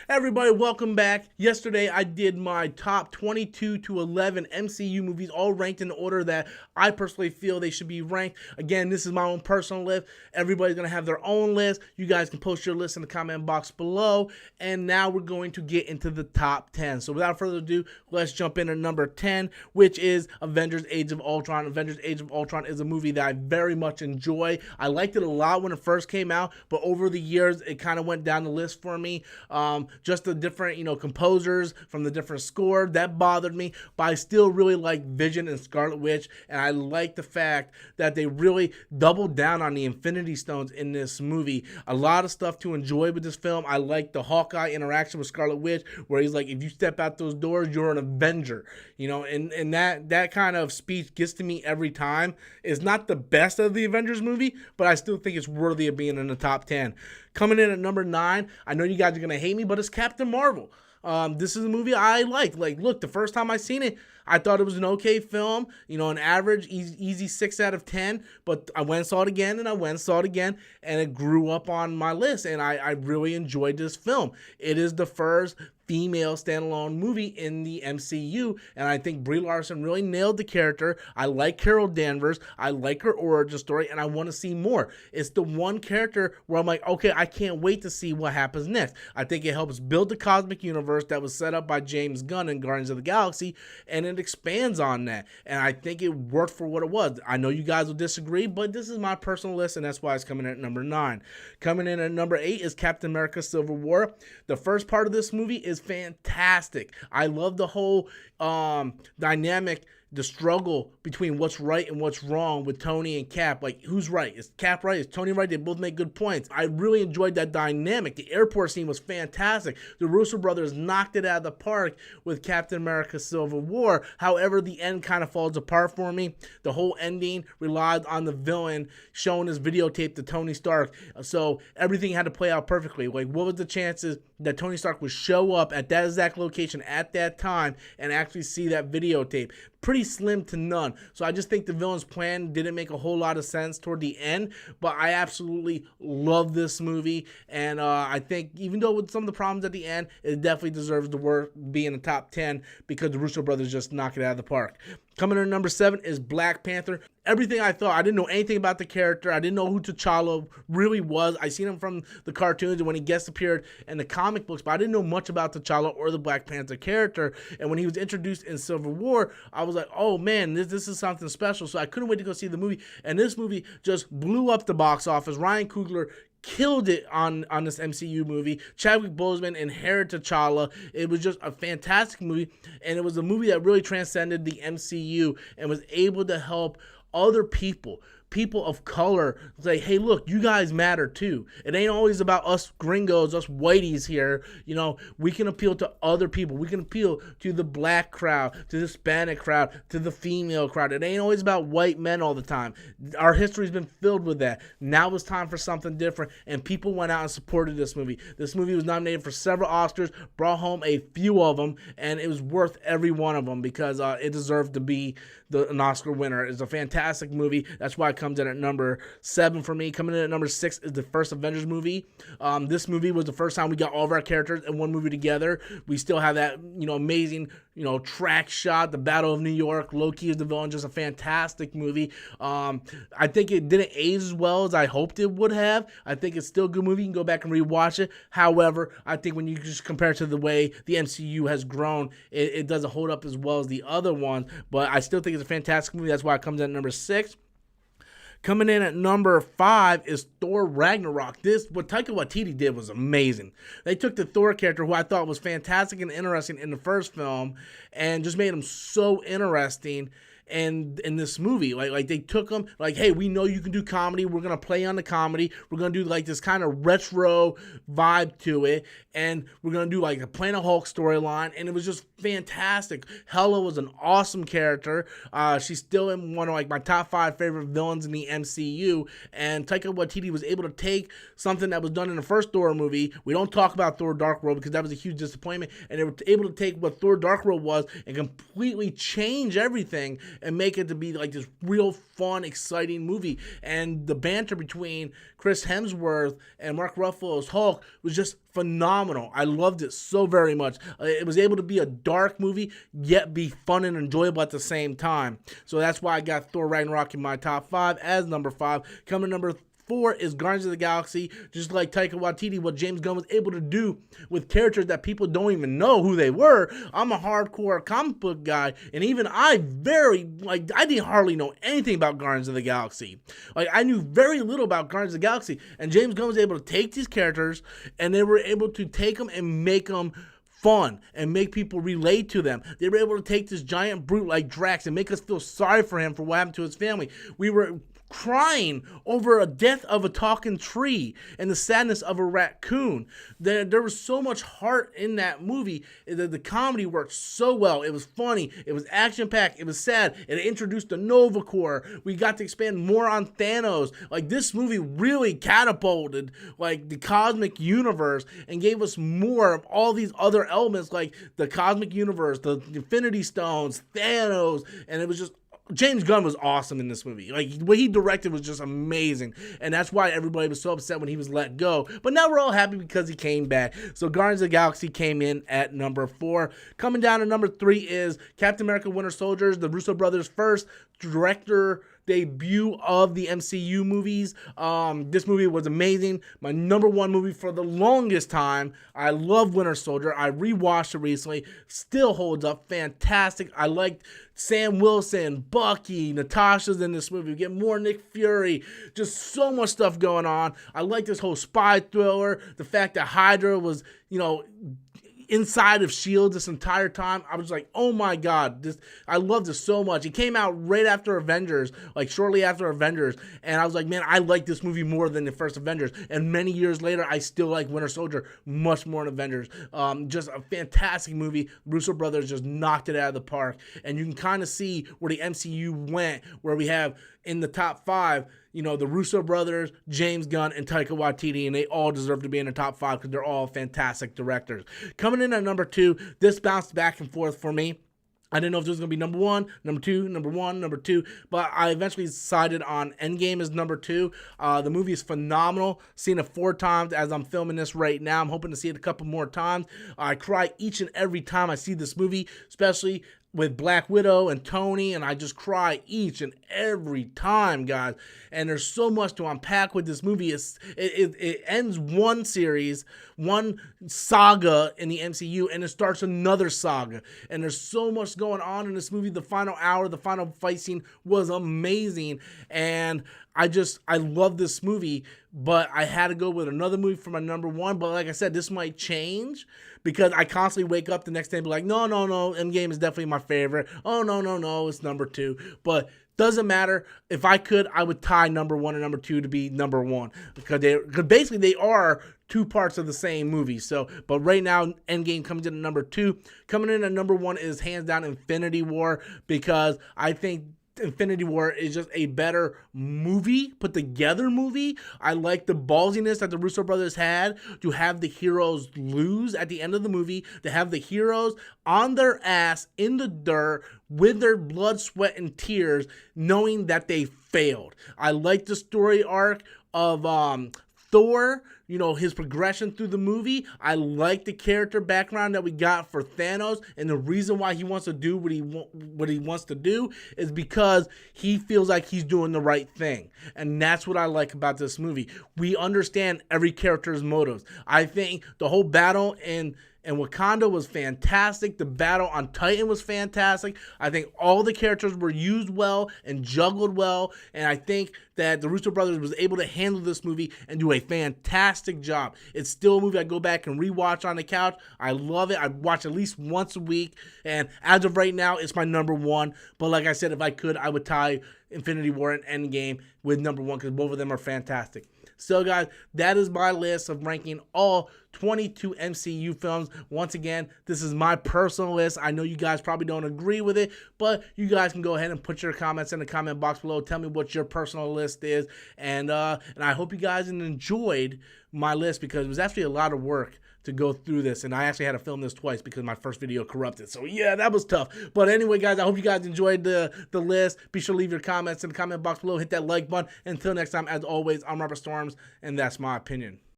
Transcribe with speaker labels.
Speaker 1: Everybody, welcome back. Yesterday, I did my top 22 to 11 MCU movies, all ranked in the order that I personally feel they should be ranked. Again, this is my own personal list. Everybody's going to have their own list. You guys can post your list in the comment box below. And now we're going to get into the top 10. So without further ado, let's jump into number 10, which is Avengers Age of Ultron. Avengers Age of Ultron is a movie that I very much enjoy. I liked it a lot when it first came out, but over the years, it kind of went down the list for me. Just the different, composers from the different score, that bothered me, but I still really like Vision and Scarlet Witch, and I like the fact that they really doubled down on the Infinity Stones in this movie. A lot of stuff to enjoy with this film. I like the Hawkeye interaction with Scarlet Witch, where he's like, if you step out those doors, you're an Avenger, and that kind of speech gets to me every time. It's not the best of the Avengers movie, but I still think it's worthy of being in the top 10. Coming in at number 9, I know you guys are going to hate me, but it's Captain Marvel. This is a movie I like. Look, the first time I seen it, I thought it was an okay film, an average, easy 6 out of 10, but I went and saw it again, and I went and saw it again, and it grew up on my list, and I really enjoyed this film. It is the first female standalone movie in the MCU, and I think Brie Larson really nailed the character. I like Carol Danvers. I like her origin story, and I want to see more. It's the one character where I'm like, okay, I can't wait to see what happens next. I think it helps build the cosmic universe that was set up by James Gunn in Guardians of the Galaxy, and it expands on that, and I think it worked for what it was. I know you guys will disagree, but this is my personal list, and that's why it's coming in at number 9. Coming in at number 8 is Captain America Civil War. The first part of this movie is fantastic. I love the whole dynamic, the struggle between what's right and what's wrong with Tony and Cap. Like, who's right? Is Cap right? Is Tony right? They both make good points. I really enjoyed that dynamic. The airport scene was fantastic. The Russo brothers knocked it out of the park with Captain America Civil War. However, the end kind of falls apart for me. The whole ending relied on the villain showing his videotape to Tony Stark. So everything had to play out perfectly. Like, what was the chances that Tony Stark would show up at that exact location at that time and actually see that videotape? Pretty slim to none. So I just think the villain's plan didn't make a whole lot of sense toward the end, but I absolutely love this movie, and I think even though with some of the problems at the end, it definitely deserves to be in the top 10 because the Russo brothers just knock it out of the park. Coming in at number 7 is Black Panther. Everything I thought, I didn't know anything about the character. I didn't know who T'Challa really was. I seen him from the cartoons and when he guest appeared in the comic books, but I didn't know much about T'Challa or the Black Panther character. And when he was introduced in Civil War, I was like, oh man, this is something special. So I couldn't wait to go see the movie. And this movie just blew up the box office. Ryan Coogler killed it on this MCU movie. Chadwick Boseman inherited T'Challa. It was just a fantastic movie, and it was a movie that really transcended the MCU and was able to help other people of color, say, hey, look, you guys matter too. It ain't always about us gringos, us whiteys here. We can appeal to other people. We can appeal to the black crowd, to the Hispanic crowd, to the female crowd. It ain't always about white men all the time. Our history's been filled with that. Now it's time for something different, and people went out and supported this movie. This movie was nominated for several Oscars, brought home a few of them, and it was worth every one of them because it deserved to be an Oscar winner. It's a fantastic movie. That's why it comes in at number 7 for me. Coming in at number 6 is the first Avengers movie. This movie was the first time we got all of our characters in one movie together. We still have that, amazing, track shot, the Battle of New York. Loki is the villain, just a fantastic movie. I think it didn't age as well as I hoped it would have. I think it's still a good movie. You can go back and rewatch it. However, I think when you just compare it to the way the MCU has grown, it doesn't hold up as well as the other ones, but I still think it's a fantastic movie. That's why it comes in at number 6. Coming in at number 5 is Thor Ragnarok. What Taika Waititi did was amazing. They took the Thor character, who I thought was fantastic and interesting in the first film, and just made him so interesting and in this movie. Like they took him, like, hey, we know you can do comedy. We're going to play on the comedy. We're going to do like this kind of retro vibe to it. And we're going to do like a Planet Hulk storyline. And it was just fantastic. Hela was an awesome character. She's still in one of like my top 5 favorite villains in the MCU. And Taika Waititi was able to take something that was done in the first Thor movie. We don't talk about Thor Dark World because that was a huge disappointment. And they were able to take what Thor Dark World was and completely change everything and make it to be like this real fun, exciting movie. And the banter between Chris Hemsworth and Mark Ruffalo's Hulk was just phenomenal. I loved it so very much. It was able to be a dark movie, yet be fun and enjoyable at the same time. So that's why I got Thor Ragnarok in my top 5 as number 5. Coming number 4 is Guardians of the Galaxy. Just like Taika Waititi, what James Gunn was able to do with characters that people don't even know who they were. I'm a hardcore comic book guy, and even I didn't hardly know anything about Guardians of the Galaxy. Like, I knew very little about Guardians of the Galaxy, and James Gunn was able to take these characters, and they were able to take them and make them fun and make people relate to them. They were able to take this giant brute like Drax and make us feel sorry for him for what happened to his family. We were crying over a death of a talking tree and the sadness of a raccoon. There was so much heart in that movie. The comedy worked so well. It was funny. It was action-packed. It was sad. It introduced the Nova Corps. We got to expand more on Thanos. Like, this movie really catapulted like the cosmic universe and gave us more of all these other elements like the cosmic universe, the Infinity Stones, Thanos, and it was just James Gunn was awesome in this movie. Like, what he directed was just amazing. And that's why everybody was so upset when he was let go. But now we're all happy because he came back. So Guardians of the Galaxy came in at number 4. Coming down to number 3 is Captain America Winter Soldier, the Russo brothers' first director debut of the MCU movies. This movie was amazing. My number 1 movie for the longest time. I love Winter Soldier. I rewatched it recently. Still holds up. Fantastic. I liked Sam Wilson, Bucky, Natasha's in this movie. We get more Nick Fury. Just so much stuff going on. I like this whole spy thriller. The fact that Hydra was, inside of S.H.I.E.L.D. this entire time. I was like, oh my god, I love this so much. It came out right after Avengers, like shortly after Avengers, and I was like, man, I like this movie more than the first Avengers. And many years later, I still like Winter Soldier much more than Avengers. Just a fantastic movie. Russo brothers just knocked it out of the park, and you can kind of see where the MCU went, where we have in the top 5, the Russo brothers, James Gunn, and Taika Waititi, and they all deserve to be in the top 5 because they're all fantastic directors. Coming in at number 2, this bounced back and forth for me. I didn't know if this was going to be number 1, number 2, number 1, number 2, but I eventually decided on Endgame as number 2. The movie is phenomenal. Seen it 4 times as I'm filming this right now. I'm hoping to see it a couple more times. I cry each and every time I see this movie, especially with Black Widow and Tony, and I just cry each and every time, guys. And there's so much to unpack with this movie. It ends one series, one saga in the MCU, and it starts another saga. And there's so much going on in this movie. The final hour, the final fight scene was amazing, and I love this movie, but I had to go with another movie for my number 1. But like I said, this might change because I constantly wake up the next day and be like, no, Endgame is definitely my favorite. Oh, no, it's number 2. But doesn't matter. If I could, I would tie number 1 and number 2 to be number 1 because basically they are 2 parts of the same movie. So, but right now, Endgame comes in at number 2. Coming in at number 1 is hands down Infinity War because I think Infinity War is just a better movie, put together movie. I like the ballsiness that the Russo brothers had to have the heroes lose at the end of the movie, to have the heroes on their ass in the dirt with their blood, sweat, and tears, knowing that they failed. I like the story arc of Thor, his progression through the movie. I like the character background that we got for Thanos, and the reason why he wants to do what he wants to do is because he feels like he's doing the right thing. And that's what I like about this movie. We understand every character's motives. I think the whole battle in Wakanda was fantastic. The battle on Titan was fantastic. I think all the characters were used well and juggled well. And I think that the Russo brothers was able to handle this movie and do a fantastic job. It's still a movie I go back and rewatch on the couch. I love it. I watch at least once a week. And as of right now, it's my number 1. But like I said, if I could, I would tie Infinity War and Endgame with number 1 because both of them are fantastic. So, guys, that is my list of ranking all 22 MCU films. Once again, this is my personal list. I know you guys probably don't agree with it, but you guys can go ahead and put your comments in the comment box below. Tell me what your personal list is, and I hope you guys enjoyed my list because it was actually a lot of work to go through this, and I actually had to film this twice because my first video corrupted. So yeah, that was tough. But anyway, guys, I hope you guys enjoyed the list. Be sure to leave your comments in the comment box below. Hit that like button. Until next time, as always, I'm Robert Storms, and that's my opinion.